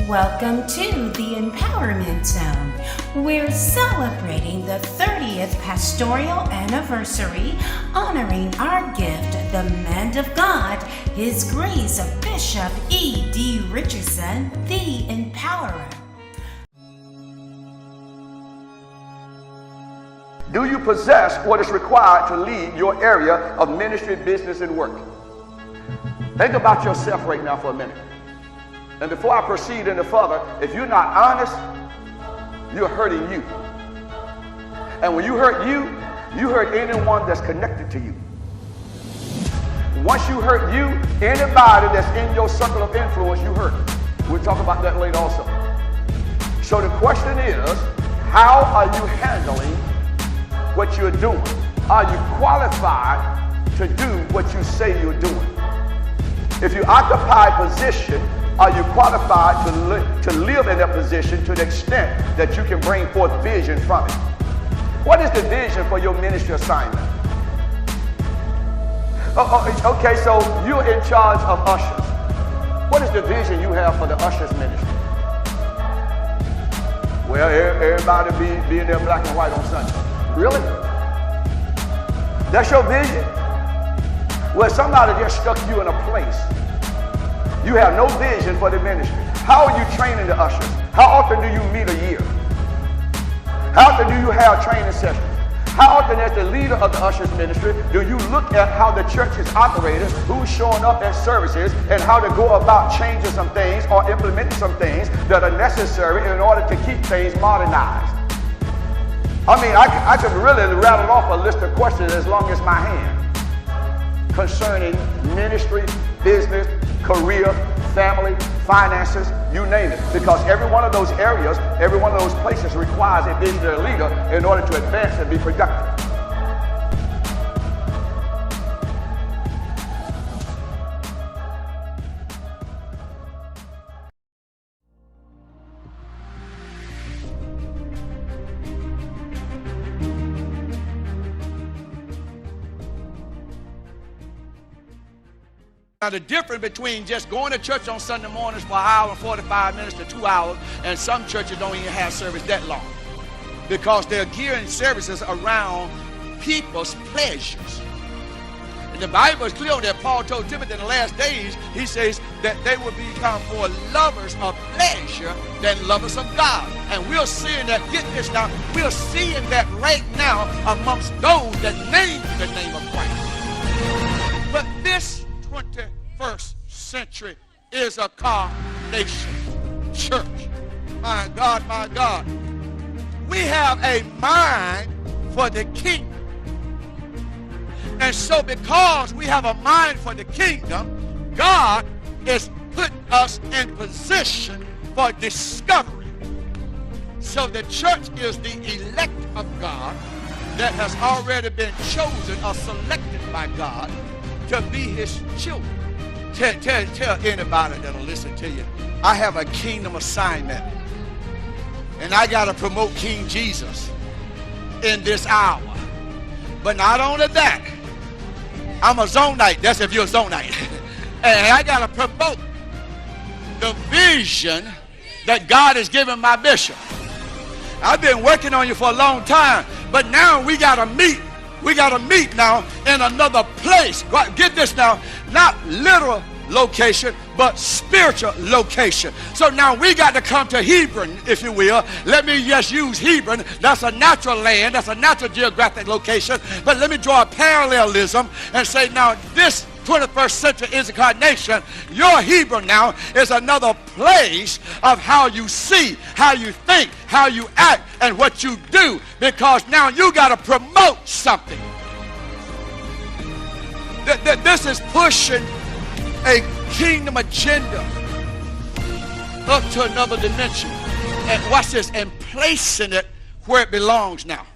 Welcome to the Empowerment Zone. We're celebrating the 30th pastoral anniversary, honoring our gift, the man of God, His Grace of Bishop E.D. Richardson, the Empowerer. Do you possess what is required to lead your area of ministry, business, and work? Think about yourself right now for a minute. And before I proceed any further, if you're not honest, you're hurting you. And when you hurt you, you hurt anyone that's connected to you. Once you hurt you, anybody that's in your circle of influence, you hurt. We'll talk about that later also. So the question is, how are you handling what you're doing? Are you qualified to do what you say you're doing? If you occupy a position, are you qualified to live in that position to the extent that you can bring forth vision from it? What is the vision for your ministry assignment? Okay, so you're in charge of ushers. What is the vision you have for the ushers ministry? Well, everybody be in their black and white on Sunday. Really? That's your vision? Well, somebody just stuck you in a place. You have no vision for the ministry. How are you training the ushers? How often do you meet a year? How often do you have training sessions? How often, as the leader of the ushers ministry, do you look at how the church is operating, who's showing up at services, and how to go about changing some things or implementing some things that are necessary in order to keep things modernized? I mean, I could really rattle off a list of questions as long as my hand concerning ministry, business, career, family, finances, you name it. Because every one of those areas, every one of those places requires a visionary leader in order to advance and be productive. Now, the difference between just going to church on Sunday mornings for an hour and 45 minutes to 2 hours, and some churches don't even have service that long because they're gearing services around people's pleasures. And the Bible is clear on that. Paul told Timothy in the last days, he says that they will become more lovers of pleasure than lovers of God. And we're seeing that, get this now, we're seeing that right now amongst those that name the name of Christ. But this 21st century is a carnation church. My God, my God. We have a mind for the kingdom. And so because we have a mind for the kingdom, God has put us in position for discovery. So the church is the elect of God that has already been chosen or selected by God to be his children. Tell anybody that'll listen to you, I have a kingdom assignment, and I got to promote King Jesus in this hour. But not only that, I'm a Zonite. That's if you're a Zonite. And I got to promote the vision that God has given my bishop. I've been working on you for a long time, but now we got to meet. We got to meet now in another place. Get this now, not literal location, but spiritual location. So now we got to come to Hebron, if you will. Let me just use Hebron. That's a natural land. That's a natural geographic location. But let me draw a parallelism and say now this 21st century Issachar nation, your Hebron now is another place of how you see, how you think, how you act, and what you do, because now you got to promote something. This is pushing a kingdom agenda up to another dimension. And watch this, and placing it where it belongs now.